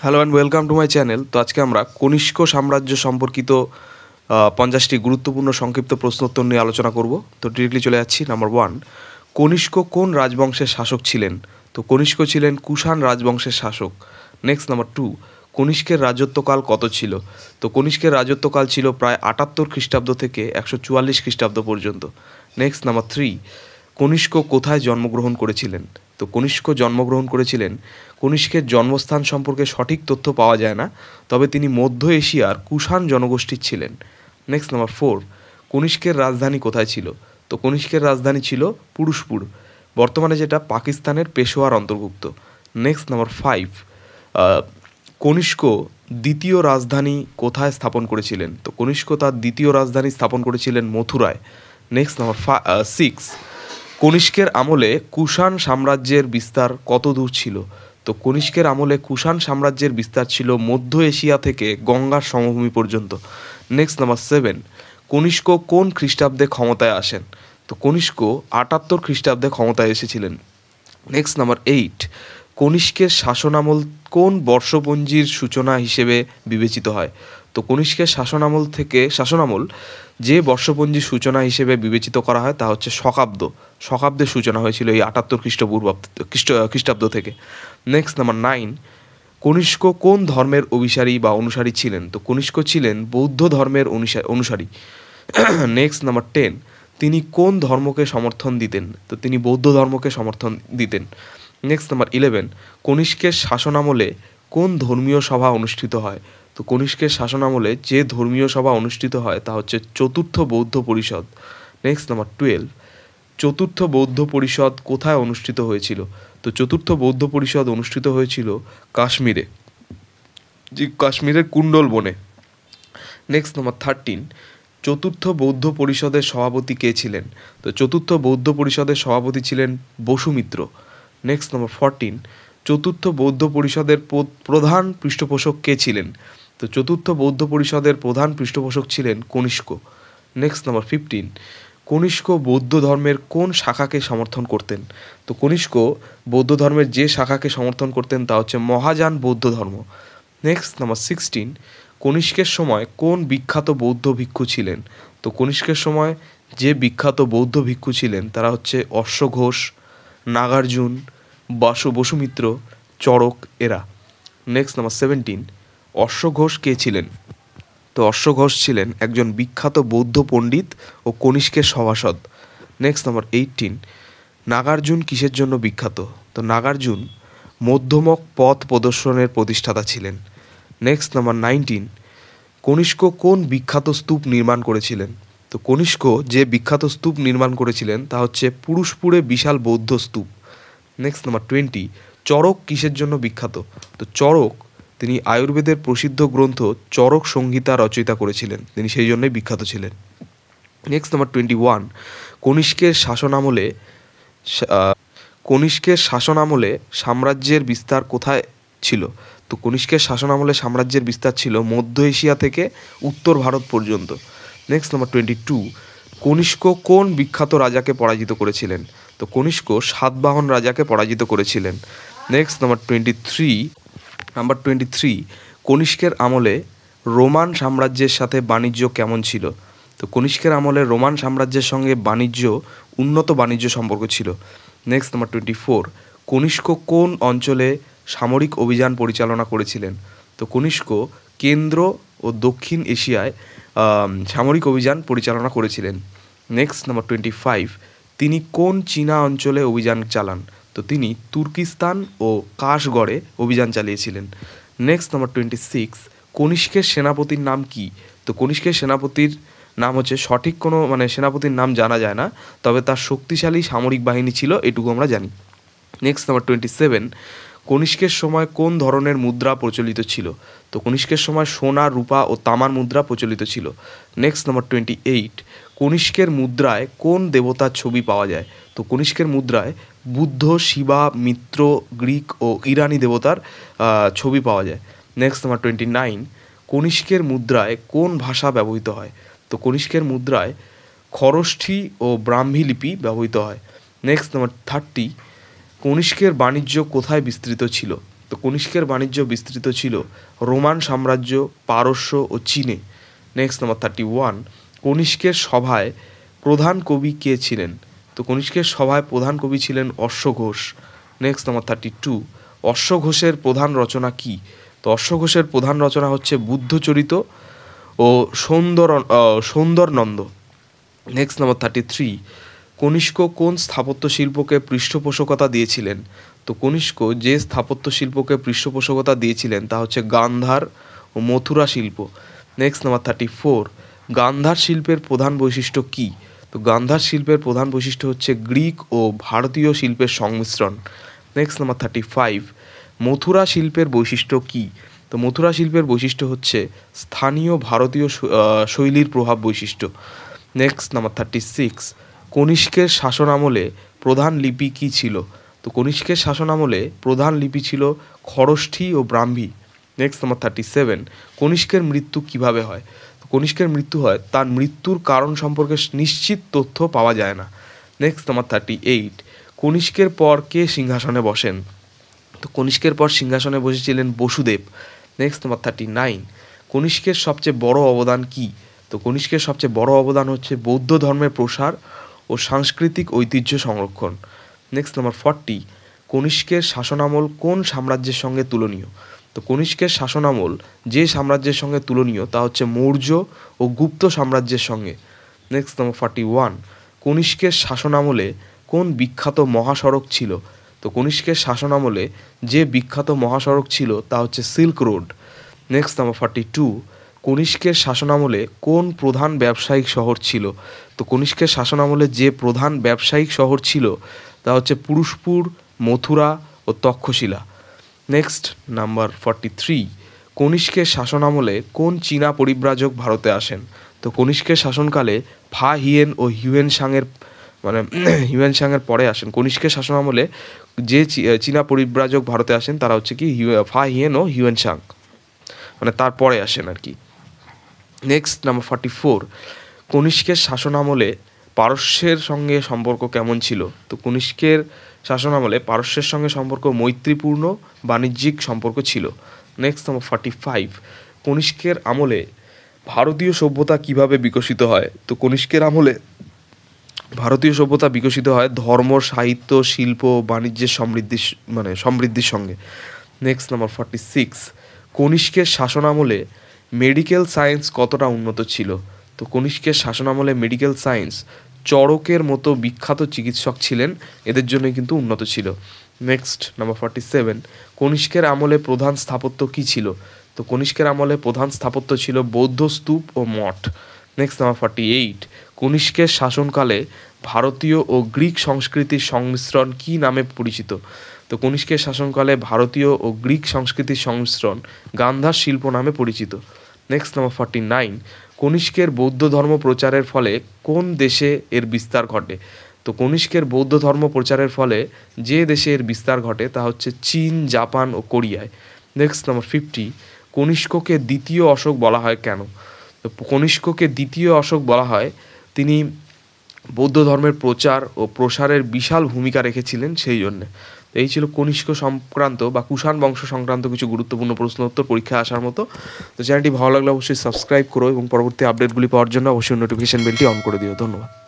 Hello and welcome to my channel. তো আজকে আমরা কনিষ্ক সাম্রাজ্য সম্পর্কিত 50টি গুরুত্বপূর্ণ সংক্ষিপ্ত প্রশ্নোত্তর নিয়ে আলোচনা করব। তো ডিরেক্টলি চলে যাচ্ছি। নাম্বার 1, কনিষ্ক কোন রাজবংশের শাসক ছিলেন? তো কনিষ্ক ছিলেন কুষাণ রাজবংশের শাসক। নেক্সট নাম্বার 2, কনিষ্কের রাজত্বকাল কত ছিল? তো কনিষ্কের রাজত্বকাল ছিল প্রায় 78 খ্রিস্টাব্দ থেকে 144 খ্রিস্টাব্দ পর্যন্ত। নেক্সট নাম্বার 3, কনিষ্ক কোথায় জন্মগ্রহণ করেছিলেন? তো কনিষ্ক জন্মগ্রহণ করেছিলেন, কনিষ্কের জন্মস্থান সম্পর্কে সঠিক তথ্য পাওয়া যায় না, তবে তিনি মধ্য এশিয়ার কুষাণ জনগোষ্ঠীর ছিলেন। নেক্সট নাম্বার 4, কনিষ্কের রাজধানী কোথায় ছিল? তো কনিষ্কের রাজধানী ছিল পুরুষপুর, বর্তমানে যেটা পাকিস্তানের পেশোয়ার অন্তর্ভুক্ত। নেক্সট নাম্বার 5, কনিষ্ক দ্বিতীয় রাজধানী কোথায় স্থাপন করেছিলেন? তো কনিষ্ক তার দ্বিতীয় রাজধানী স্থাপন করেছিলেন মথুরায়। নেক্সট নাম্বার 6, কনিষ্কের আমলে কুষাণ সাম্রাজ্যের বিস্তার কত দূর ছিল? তো কনিষ্কের আমলে কুষাণ সাম্রাজ্যের বিস্তার ছিল মধ্য এশিয়া থেকে গঙ্গার সমভূমি পর্যন্ত। নেক্সট নাম্বার 7, কনিষ্ক কোন খ্রিস্টাব্দে ক্ষমতায় আসেন? তো কনিষ্ক 78 খ্রিস্টাব্দে ক্ষমতায় এসেছিলেন। নেক্সট নাম্বার 8, কনিষ্কের শাসনামল কোন বর্ষপঞ্জির সূচনা হিসেবে বিবেচিত হয়? তো কনিষ্কের শাসনামল যে বর্ষপঞ্জির সূচনা হিসেবে বিবেচিত করা হয় তা হচ্ছে শকাব্দের সূচনা হয়েছিল এই 78 খ্রিস্টাব্দ থেকে। নেক্সট নাম্বার 9, কনিষ্ক কোন ধর্মের অভিসারী বা অনুসারী ছিলেন? তো কনিষ্ক ছিলেন বৌদ্ধ ধর্মের অনুসারী। নেক্সট নাম্বার 10, তিনি কোন ধর্মকে সমর্থন দিতেন? তো তিনি বৌদ্ধ ধর্মকে সমর্থন দিতেন। নেক্সট নাম্বার 11, কনিষ্কের শাসনামলে কোন ধর্মীয় সভা অনুষ্ঠিত হয়? তো কনিষ্কের শাসনামলে যে ধর্মীয় সভা অনুষ্ঠিত হয় তা হচ্ছে চতুর্থ বৌদ্ধ পরিষদ। নেক্সট নাম্বার 12, চতুর্থ বৌদ্ধ পরিষদ কোথায় অনুষ্ঠিত হয়েছিল? তো চতুর্থ বৌদ্ধ পরিষদ অনুষ্ঠিত হয়েছিল কাশ্মীরে, যে কাশ্মীরের কুণ্ডল বনে। নেক্সট নাম্বার 13, চতুর্থ বৌদ্ধ পরিষদের সভাপতি কে ছিলেন? তো চতুর্থ বৌদ্ধ পরিষদের সভাপতি ছিলেন বসুমিত্র। নেক্সট নাম্বার 14, চতুর্থ বৌদ্ধ পরিষদের প্রধান পৃষ্ঠপোষক কে ছিলেন? তো চতুর্থ বৌদ্ধ পরিষদের প্রধান পৃষ্ঠপোষক ছিলেন কনিষ্ক। নেক্সট নাম্বার 15, কনিষ্ক বৌদ্ধ ধর্মের কোন শাখাকে সমর্থন করতেন? তো কনিষ্ক বৌদ্ধ ধর্মের যে শাখাকে সমর্থন করতেন তা হচ্ছে মহাযান বৌদ্ধ ধর্ম। নেক্সট নাম্বার 16, কনিষ্কের সময় কোন বিখ্যাত বৌদ্ধ ভিক্ষু ছিলেন? তো কনিষ্কের সময় যে বিখ্যাত বৌদ্ধ ভিক্ষু ছিলেন তারা হচ্ছে অশ্বঘোষ, নাগার্জুন, বসুমিত্র, চড়ক এরা। নেক্সট নাম্বার 17, অশ্বঘোষ কে ছিলেন? তো অশ্বঘোষ ছিলেন একজন বিখ্যাত বৌদ্ধ পণ্ডিত ও কনিষ্কের সভাসদ। নেক্সট নাম্বার 18, নাগার্জুন কিসের জন্য বিখ্যাত? তো নাগার্জুন মধ্যমক পথ প্রদর্শনের প্রতিষ্ঠাতা ছিলেন। নেক্সট নাম্বার 19, কনিষ্ক কোন বিখ্যাত স্তূপ নির্মাণ করেছিলেন? তো কনিষ্ক যে বিখ্যাত স্তূপ নির্মাণ করেছিলেন তা হচ্ছে পুরুষপুরে বিশাল বৌদ্ধ স্তূপ। নেক্সট নাম্বার 20, চরক কিসের জন্য বিখ্যাত? তো চরক তিনি আয়ুর্বেদের প্রসিদ্ধ গ্রন্থ চরক সংহিতা রচয়িতা করেছিলেন, তিনি সেই জন্যই বিখ্যাত ছিলেন। নেক্সট নাম্বার 21, কনিষ্কের শাসনামলে কনিষ্কের শাসনামলে সাম্রাজ্যের বিস্তার কোথায় ছিল? তো কনিষ্কের শাসনামলে সাম্রাজ্যের বিস্তার ছিল মধ্য এশিয়া থেকে উত্তর ভারত পর্যন্ত। নেক্সট নাম্বার 22, কনিষ্ক কোন বিখ্যাত রাজাকে পরাজিত করেছিলেন? তো কনিষ্ক সাতবাহন রাজাকে পরাজিত করেছিলেন। নেক্সট নাম্বার 23, কনিষ্কের আমলে রোমান সাম্রাজ্যের সাথে বাণিজ্য কেমন ছিল? তো কনিষ্কের আমলে রোমান সাম্রাজ্যের সঙ্গে উন্নত বাণিজ্য সম্পর্ক ছিল। নেক্সট নাম্বার 24, কনিষ্ক কোন অঞ্চলে সামরিক অভিযান পরিচালনা করেছিলেন? তো কনিষ্ক কেন্দ্র ও দক্ষিণ এশিয়ায় সামরিক অভিযান পরিচালনা করেছিলেন। নেক্সট নাম্বার 25, তিনি কোন চীনা অঞ্চলে অভিযান চালান? তো তিনি তুর্কিস্তান ও কাশগড়ে অভিযান চালিয়েছিলেন। নেক্সট নাম্বার 26, কনিষ্কের সেনাপতির নাম কি? তো কনিষ্কের সেনাপতির নাম হচ্ছে সঠিক কোনো সেনাপতির নাম জানা যায় না, তবে তার শক্তিশালী সামরিক বাহিনী ছিল এটুকু আমরা জানি। নেক্সট নাম্বার 27, কনিষ্কের সময় কোন ধরনের মুদ্রা প্রচলিত ছিল? তো কনিষ্কের সময় সোনা, রূপা ও তামার মুদ্রা প্রচলিত ছিল। নেক্সট নাম্বার 28, কনিষ্কের মুদ্রায় কোন দেবতার ছবি পাওয়া যায়? তো কনিষ্কের মুদ্রায় বুদ্ধ, শিবা, মিত্র, গ্রিক ও ইরানি দেবতার ছবি পাওয়া যায়। নেক্সট নাম্বার 29, কনিষ্কের মুদ্রায় কোন ভাষা ব্যবহৃত হয়? তো কনিষ্কের মুদ্রায় খরষ্ঠী ও ব্রাহ্মী লিপি ব্যবহৃত হয়। নেক্সট নাম্বার 30, কনিষ্কের বাণিজ্য কোথায় বিস্তৃত ছিল? তো কনিষ্কের বাণিজ্য বিস্তৃত ছিল রোমান সাম্রাজ্য, পারস্য ও চীনে। নেক্সট নাম্বার 31, কনিষ্কের সভায় প্রধান কবি কে ছিলেন? তো কনিষ্কের সভায় প্রধান কবি ছিলেন অশ্বঘোষ। নেক্সট নাম্বার 32, অশ্বঘোষের প্রধান রচনা কি? তো অশ্বঘোষের প্রধান রচনা হচ্ছে বুদ্ধচরিত ও সৌন্দরনন্দ। নেক্সট নাম্বার 33, কনিষ্ক কোন স্থাপত্য শিল্পকে পৃষ্ঠপোষকতা দিয়েছিলেন? তো কনিষ্ক যে স্থাপত্য শিল্পকে পৃষ্ঠপোষকতা দিয়েছিলেন তা হচ্ছে গান্ধার ও মথুরা শিল্প। নেক্সট নাম্বার 34, গান্ধার শিল্পের প্রধান বৈশিষ্ট্য কী? তো গান্ধার শিল্পের প্রধান বৈশিষ্ট্য হচ্ছে গ্রিক ও ভারতীয় শিল্পের সংমিশ্রণ। নেক্সট নাম্বার 35, মথুরা শিল্পের বৈশিষ্ট্য কী? তো মথুরা শিল্পের বৈশিষ্ট্য হচ্ছে স্থানীয় ভারতীয় শৈলীর প্রভাব বৈশিষ্ট্য। নেক্সট নাম্বার 36, কনিষ্কের শাসন আমলে প্রধান লিপি কী ছিল? তো কনিষ্কের শাসন আমলে প্রধান লিপি ছিল খরষ্ঠী ও ব্রাহ্মী। নেক্সট নাম্বার 37, কনিষ্কের মৃত্যু কিভাবে হয়? তো কনিষ্কের মৃত্যু হয় তার মৃত্যুর কারণ সম্পর্কে নিশ্চিত তথ্য পাওয়া যায় না। নেক্সট নাম্বার 38, কনিষ্কের পর কে সিংহাসনে বসেন? তো কনিষ্কের পর সিংহাসনে বসেছিলেন বসুদেব। নেক্সট নাম্বার 39, কনিষ্কের সবচেয়ে বড় অবদান কী? তো কনিষ্কের সবচেয়ে বড় অবদান হচ্ছে বৌদ্ধ ধর্মের প্রসার ও সাংস্কৃতিক ঐতিহ্য সংরক্ষণ। নেক্সট নাম্বার 40, কনিষ্কের শাসনামল কোন সাম্রাজ্যের সঙ্গে তুলনীয়? তো কনিষ্কের শাসনামল যে সাম্রাজ্যের সঙ্গে তুলনীয় তা হচ্ছে মৌর্য ও গুপ্ত সাম্রাজ্যের সঙ্গে। নেক্সট নাম্বার 41, কনিষ্কের শাসনামলে কোন বিখ্যাত মহাসড়ক ছিল? তো কনিষ্কের শাসনামলে যে বিখ্যাত মহাসড়ক ছিল তা হচ্ছে সিল্ক রোড। নেক্সট নাম্বার 42, কনিষ্কের শাসনামলে কোন প্রধান ব্যবসায়িক শহর ছিল? তো কনিষ্কের শাসনামলে যে প্রধান ব্যবসায়িক শহর ছিল তা হচ্ছে পুরুষপুর, মথুরা ও তক্ষশিলা। নেক্সট নাম্বার 43, কনিষ্কের শাসনামলে কোন চীনা পরিব্রাজক ভারতে আসেন? তো কনিষ্কের শাসনকালে ফা হিয়েন ও হিউয়েন সাংয়ের পরে আসেন। কনিষ্কের শাসনামলে যে চীনা পরিব্রাজক ভারতে আসেন তারা হচ্ছে কি ফা হিয়েন ও হিউয়েন সাং, মানে তারপরে আসেন আর কি। নেক্সট নাম্বার 44, কনিষ্কের শাসনামলে পারস্যের সঙ্গে সম্পর্ক কেমন ছিল? তো কনিষ্কের শাসনামলে পারস্যের সঙ্গে সম্পর্ক মৈত্রীপূর্ণ বাণিজ্যিক সম্পর্ক ছিল। নেক্সট নাম্বার 45, কনিষ্কের আমলে ভারতীয় সভ্যতা কিভাবে বিকশিত হয়? তো কনিষ্কের আমলে ভারতীয় সভ্যতা বিকশিত হয় ধর্ম, সাহিত্য, শিল্প, বাণিজ্যের সমৃদ্ধির সঙ্গে। নেক্সট নাম্বার 46, কনিষ্কের শাসনামলে মেডিকেল সায়েন্স কতটা উন্নত ছিল? তো কনিষ্কের শাসনামলে মেডিকেল সায়েন্স চড়কের মতো বিখ্যাত চিকিৎসক ছিলেন, এদের জন্যই কিন্তু উন্নত ছিল। নেক্সট নাম্বার 47, কনিষ্কের আমলে প্রধান স্থাপত্য কী ছিল? তো কনিষ্কের আমলে প্রধান স্থাপত্য ছিল বৌদ্ধ স্তূপ ও মঠ। নেক্সট নাম্বার 48, কনিষ্কের শাসনকালে ভারতীয় ও গ্রিক সংস্কৃতির সংমিশ্রণ কী নামে পরিচিত? তো কনিষ্কের শাসনকালে ভারতীয় ও গ্রিক সংস্কৃতির সংমিশ্রণ গান্ধার শিল্প নামে পরিচিত। নেক্সট নাম্বার 49, কনিষ্কের বৌদ্ধ ধর্ম প্রচারের ফলে কোন দেশে এর বিস্তার ঘটে? তো কনিষ্কের বৌদ্ধ ধর্ম প্রচারের ফলে যে দেশে এর বিস্তার ঘটে তা হচ্ছে চীন, জাপান ও কোরিয়ায়। নেক্সট নাম্বার 50, কনিষ্ককে দ্বিতীয় অশোক বলা হয় কেন? তো কনিষ্ককে দ্বিতীয় অশোক বলা হয় তিনি বৌদ্ধ ধর্মের প্রচার ও প্রসারের বিশাল ভূমিকা রেখেছিলেন সেই জন্যে। এই ছিল কনিষ্ক সংক্রান্ত বা কুষাণ বংশ সংক্রান্ত কিছু গুরুত্বপূর্ণ প্রশ্ন উত্তর পরীক্ষায় আসার মতো। তো চ্যানেলটি ভালো লাগলে অবশ্যই সাবস্ক্রাইব করো এবং পরবর্তী আপডেটগুলি পাওয়ার জন্য অবশ্যই নোটিফিকেশন বেলটি অন করে দিও। ধন্যবাদ।